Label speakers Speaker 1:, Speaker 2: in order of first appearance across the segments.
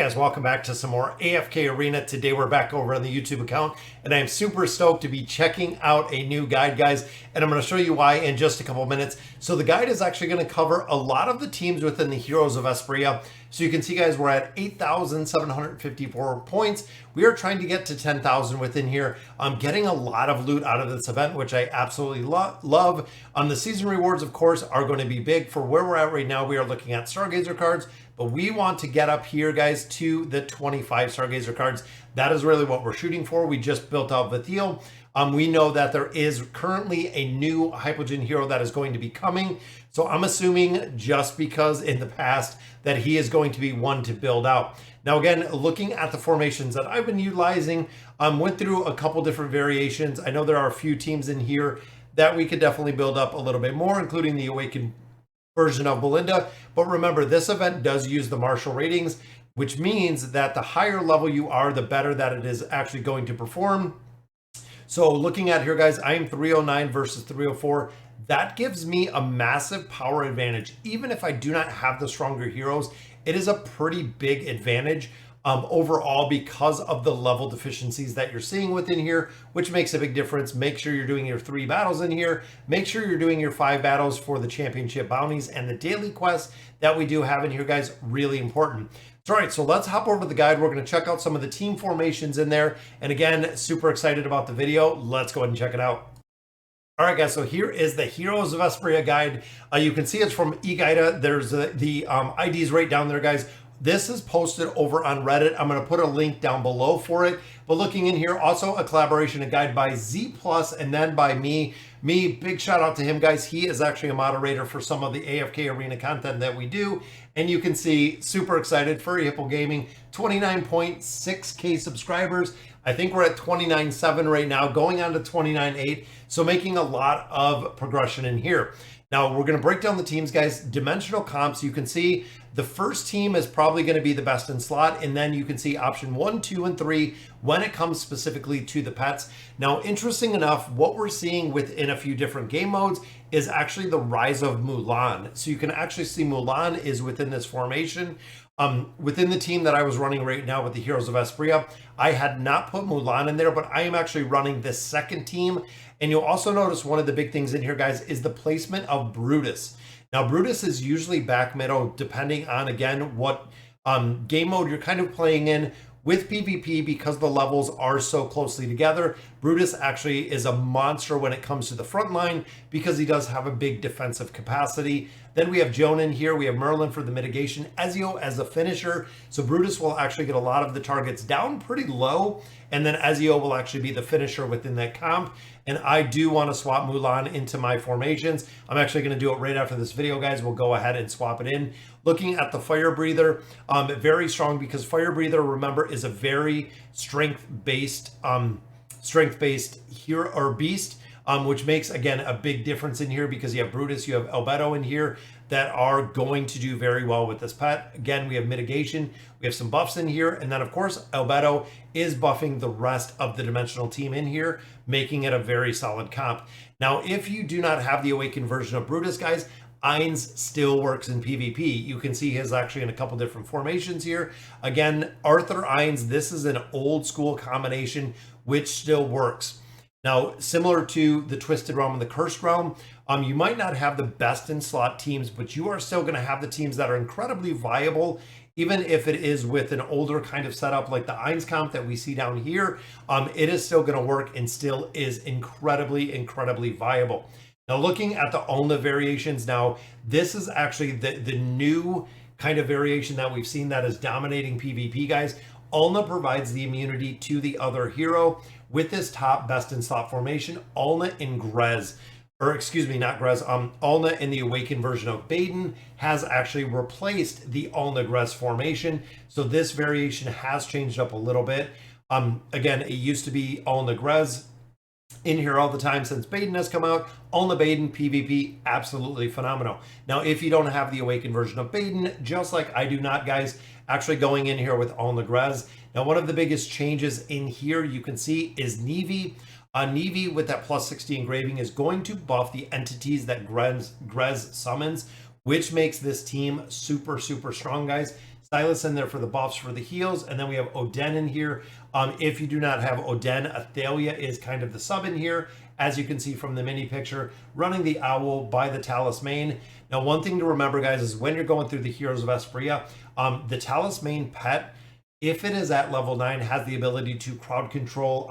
Speaker 1: guys, welcome back to some more AFK Arena. Today we're back over on the YouTube account and I'm super stoked to be checking out a new guide, guys, and I'm going to show you why in just a couple minutes. So the guide is actually going to cover a lot of the teams within the Heroes of Esperia. So you can see, guys, we're at 8,754 points. We are trying to get to 10,000 within here. I'm getting a lot of loot out of this event, which I absolutely love. The season rewards, of course, are going to be big. For where we're at right now, we are looking at Stargazer cards, but we want to get up here, guys, to the 25 Stargazer cards. That is really what we're shooting for. We just built out Vathiel. We know that there is currently a new Hypogean hero that is going to be coming. So I'm assuming, just because in the past, that he is going to be one to build out. Now, again, looking at the formations that I've been utilizing, went through a couple different variations. I know there are a few teams in here that we could definitely build up a little bit more, including the Awakened version of Belinda. But remember, this event does use the martial ratings, which means that the higher level you are, the better that it is actually going to perform. So looking at here, guys, I am 309 versus 304. That gives me a massive power advantage. Even if I do not have the stronger heroes, it is a pretty big advantage overall because of the level deficiencies that you're seeing within here, which makes a big difference. Make sure you're doing your 3 battles in here. Make sure you're doing your 5 battles for the championship bounties and the daily quests that we do have in here, guys. Really important. All right, so let's hop over to the guide. We're going to check out some of the team formations in there. And again, super excited about the video. Let's go ahead and check it out. All right, guys, so here is the Heroes of Esperia guide. You can see it's from eGuida. There's the IDs right down there, guys. This is posted over on Reddit. I'm going to put a link down below for it. But looking in here, also a collaboration, a guide by Z Plus, and then by me. Big shout out to him, guys. He is actually a moderator for some of the AFK Arena content that we do. And you can see, super excited, Furry Hippo Gaming, 29.6K subscribers. I think we're at 29.7 right now, going on to 29.8. So making a lot of progression in here. Now we're going to break down the teams, guys. Dimensional comps, you can see the first team is probably going to be the best in slot, and then you can see option 1, 2, and 3 when it comes specifically to the pets. Now, interesting enough, what we're seeing within a few different game modes is actually the rise of Mulan. So you can actually see Mulan is within this formation. Within the team that I was running right now with the Heroes of Esperia, I had not put Mulan in there, but I am actually running this second team. And you'll also notice one of the big things in here, guys, is the placement of Brutus. Now, Brutus is usually back middle, depending on, again, what game mode you're kind of playing in. With PvP, because the levels are so closely together, Brutus actually is a monster when it comes to the front line because he does have a big defensive capacity. Then we have Joan in here. We have Merlin for the mitigation, Ezio as a finisher. So Brutus will actually get a lot of the targets down pretty low, and then Ezio will actually be the finisher within that comp. And I do want to swap Mulan into my formations. I'm actually going to do it right after this video, guys. We'll go ahead and swap it in. Looking at the Fire Breather, very strong because Fire Breather, remember, is a very strength-based hero or beast, which makes, again, a big difference in here because you have Brutus, you have Albedo in here that are going to do very well with this pet. Again, we have mitigation, we have some buffs in here, and then, of course, Albedo is buffing the rest of the dimensional team in here, making it a very solid comp. Now, if you do not have the Awakened version of Brutus, guys, Ainz still works in PvP. You can see his actually in a couple different formations here. Again, Arthur Ainz, this is an old school combination which still works. Now, similar to the Twisted Realm and the Cursed Realm, you might not have the best in slot teams, but you are still going to have the teams that are incredibly viable, even if it is with an older kind of setup like the Ainz comp that we see down here. It is still going to work and still is incredibly viable. Now, looking at the Ulna variations, now this is actually the new kind of variation that we've seen that is dominating PvP, guys. Ulna provides the immunity to the other hero with this top best in slot formation. Ulna in Grez, or excuse me, not Grez, Ulna in the Awakened version of Baden has actually replaced the Ulna Grez formation. So this variation has changed up a little bit. Again, it used to be Ulna Grez in here all the time since Baden has come out. Ulna Baden PvP, absolutely phenomenal. Now, if you don't have the Awakened version of Baden, just like I do not, guys, actually going in here with Ulna Grez. Now, one of the biggest changes in here you can see is Nevi. Nevi with that plus 60 engraving is going to buff the entities that Grez summons, which makes this team super strong, guys. Silas in there for the buffs for the heals, and then we have Oden in here. If you do not have Oden, Athalia is kind of the sub in here, as you can see from the mini picture, running the owl by the Talus main. Now, one thing to remember, guys, is when you're going through the Heroes of Esperia, the Talus main pet, if it is at level 9, has the ability to crowd control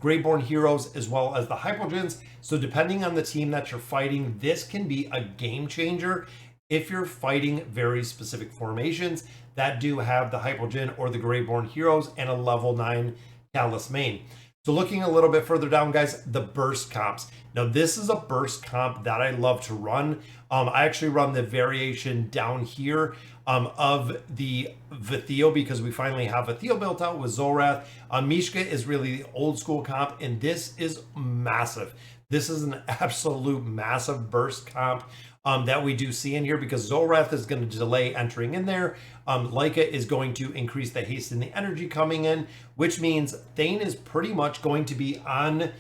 Speaker 1: Greyborn heroes as well as the Hypogens. So depending on the team that you're fighting, this can be a game changer if you're fighting very specific formations that do have the Hypogen or the Greyborn heroes and a level 9 Talus main. So looking a little bit further down, guys, the burst comps. Now, this is a burst comp that I love to run. I actually run the variation down here of the Vitheo because we finally have Vitheo built out with Zolrath. Mishka is really the old school comp, and this is massive. This is an absolute massive burst comp that we do see in here because Zolrath is going to delay entering in there. Leica is going to increase the haste and the energy coming in, which means Thane is pretty much going to be on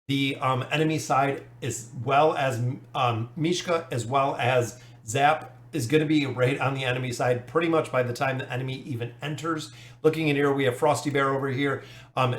Speaker 1: the enemy side, as well as Mishka, as well as Zap is going to be right on the enemy side pretty much by the time the enemy even enters. Looking in here, we have Frosty Bear over here.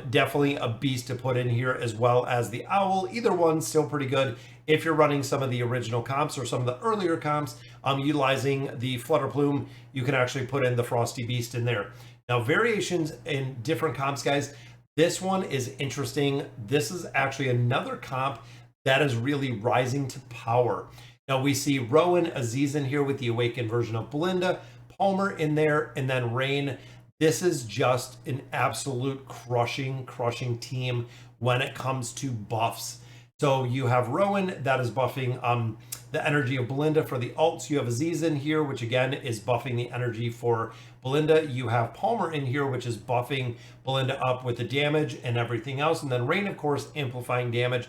Speaker 1: Definitely a beast to put in here, as well as the Owl. Either one still pretty good if you're running some of the original comps or some of the earlier comps. Utilizing the Flutter Plume, you can actually put in the Frosty Beast in there. Now, variations in different comps, guys. This one is interesting. This is actually another comp that is really rising to power. Now we see Rowan, Aziz in here with the Awakened version of Belinda, Palmer in there, and then Rain. This is just an absolute crushing team when it comes to buffs. So you have Rowan that is buffing the energy of Belinda for the alts. You have Aziz in here, which again is buffing the energy for Belinda. You have Palmer in here, which is buffing Belinda up with the damage and everything else. And then Rain, of course, amplifying damage.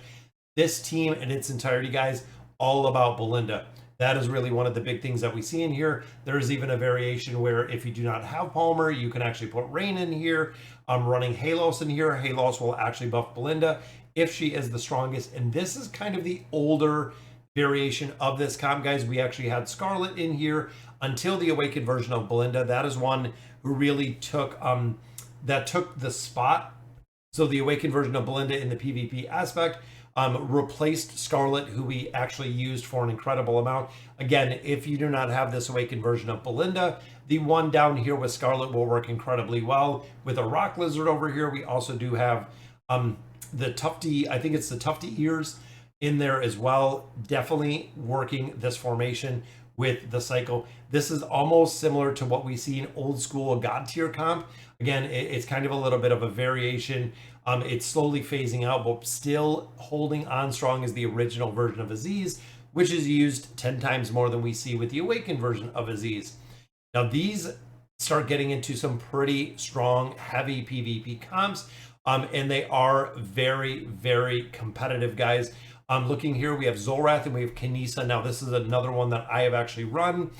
Speaker 1: This team in its entirety, guys, all about Belinda. That is really one of the big things that we see in here. There is even a variation where if you do not have Palmer, you can actually put Rain in here. I'm running Halos in here. Halos will actually buff Belinda if she is the strongest. And this is kind of the older variation of this comp, guys. We actually had Scarlet in here until the Awakened version of Belinda. That is one who really took the spot. So the Awakened version of Belinda in the PvP aspect replaced Scarlet, who we actually used for an incredible amount. Again, if you do not have this Awakened version of Belinda, the one down here with Scarlet will work incredibly well. With a Rock Lizard over here, we also do have the Tufty, I think it's the Tufty Ears in there as well. Definitely working this formation with the cycle. This is almost similar to what we see in old school God tier comp. Again, it's kind of a little bit of a variation. It's slowly phasing out, but still holding on strong as the original version of Aziz, which is used 10 times more than we see with the Awakened version of Aziz. Now, these start getting into some pretty strong, heavy PvP comps, and they are very competitive, guys. Looking here, we have Zolrath and we have Kinesa. Now, this is another one that I have actually run.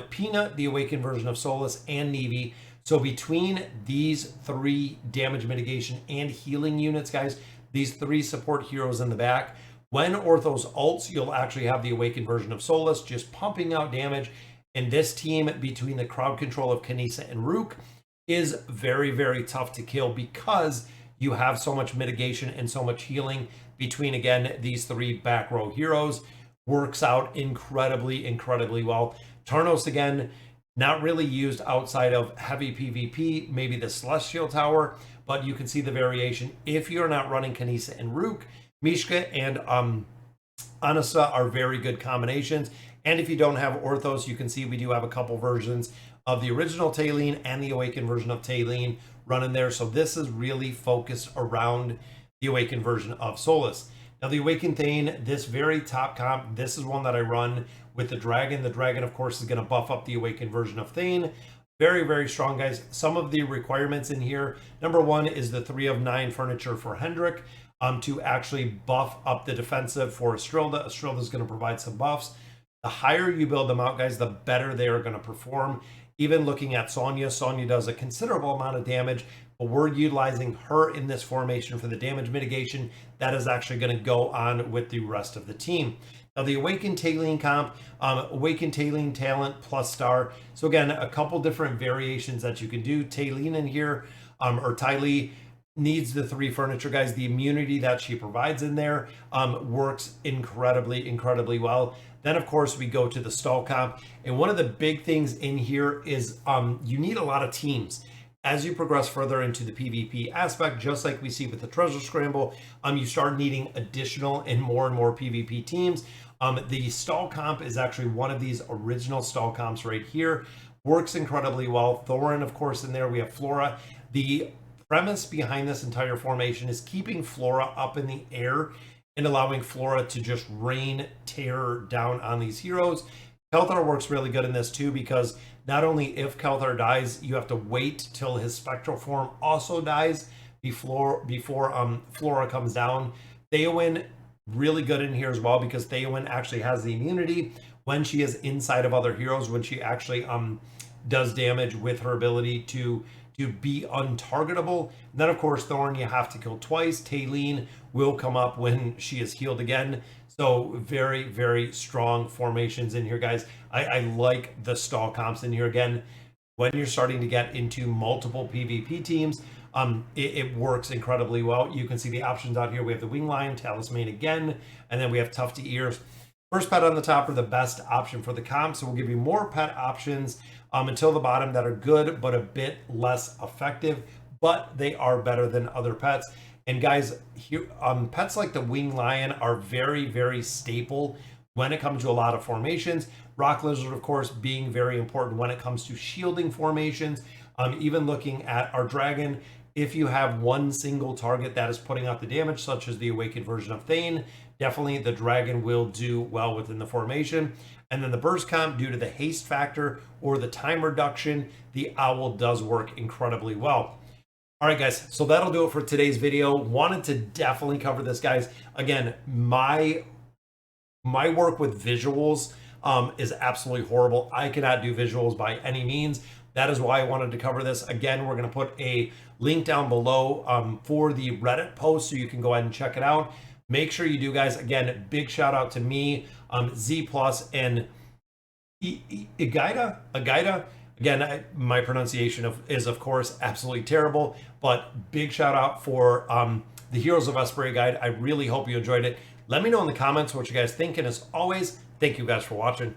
Speaker 1: Peanut, the Awakened version of Solus, and Nevi. So between these three damage mitigation and healing units, guys, these three support heroes in the back, when Orthos ults, you'll actually have the Awakened version of Solus just pumping out damage. And this team, between the crowd control of Kinesa and Rook, is very tough to kill because you have so much mitigation and so much healing between, again, these three back row heroes. Works out incredibly well. Tarnos, again, not really used outside of heavy PvP, maybe the Celestial Tower, but you can see the variation. If you're not running Kinesa and Rook, Mishka and Anasa are very good combinations. And if you don't have Orthos, you can see we do have a couple versions of the original Taline and the Awakened version of Taline running there. So this is really focused around the Awakened version of Solus. Now, the Awakened Thane, this very top comp, this is one that I run with the Dragon. The Dragon, of course, is going to buff up the Awakened version of Thane. Very strong, guys. Some of the requirements in here, number one is the 3 of 9 furniture for Hendrik to actually buff up the defensive for Estrilda. Estrilda is going to provide some buffs. The higher you build them out, guys, the better they are going to perform. Even looking at Sonya, Sonya does a considerable amount of damage, but we're utilizing her in this formation for the damage mitigation. That is actually going to go on with the rest of the team. Now the Awakened Tailene comp, Awakened Tailene Talent plus Star. So again, a couple different variations that you can do. Tailene in here, or Tylee, needs the 3 furniture, guys. The immunity that she provides in there works incredibly well. Then of course we go to the stall comp, and one of the big things in here is you need a lot of teams. As you progress further into the PvP aspect, just like we see with the treasure scramble, you start needing additional and more PvP teams. The stall comp is actually one of these original stall comps right here. Works incredibly well. Thorin, of course, in there. We have Flora. The premise behind this entire formation is keeping Flora up in the air and allowing Flora to just rain terror down on these heroes. Kelthar works really good in this too, because not only if Kelthar dies, you have to wait till his spectral form also dies before Flora comes down. Theowen, really good in here as well, because Theowen actually has the immunity when she is inside of other heroes, when she actually does damage with her ability to be untargetable. And then of course Thorn you have to kill twice. Tailene will come up when she is healed again. So very strong formations in here, guys. I like the stall comps in here. Again, when you're starting to get into multiple PvP teams, it works incredibly well. You can see the options out here. We have the Wing Lion, Talisman again, and then we have Tufty Ears. First pet on the top are the best option for the comp, so we'll give you more pet options until the bottom that are good but a bit less effective, but they are better than other pets. And guys, here, pets like the Wing Lion are very staple when it comes to a lot of formations. Rock Lizard, of course, being very important when it comes to shielding formations. Even looking at our dragon, if you have one single target that is putting out the damage, such as the Awakened version of Thane, definitely the dragon will do well within the formation. And then the burst comp, due to the haste factor or the time reduction, the owl does work incredibly well. All right, guys, so that'll do it for today's video. Wanted to definitely cover this, guys. Again, my work with visuals is absolutely horrible. I cannot do visuals by any means. That is why I wanted to cover this. Again, we're going to put a link down below for the Reddit post, so you can go ahead and check it out. Make sure you do, guys. Again, big shout out to me, Z Plus, and Agaida. Again, my pronunciation is of course absolutely terrible, but big shout out for the Heroes of Esperia guide. I really hope you enjoyed it. Let me know in the comments what you guys think, and as always, thank you guys for watching.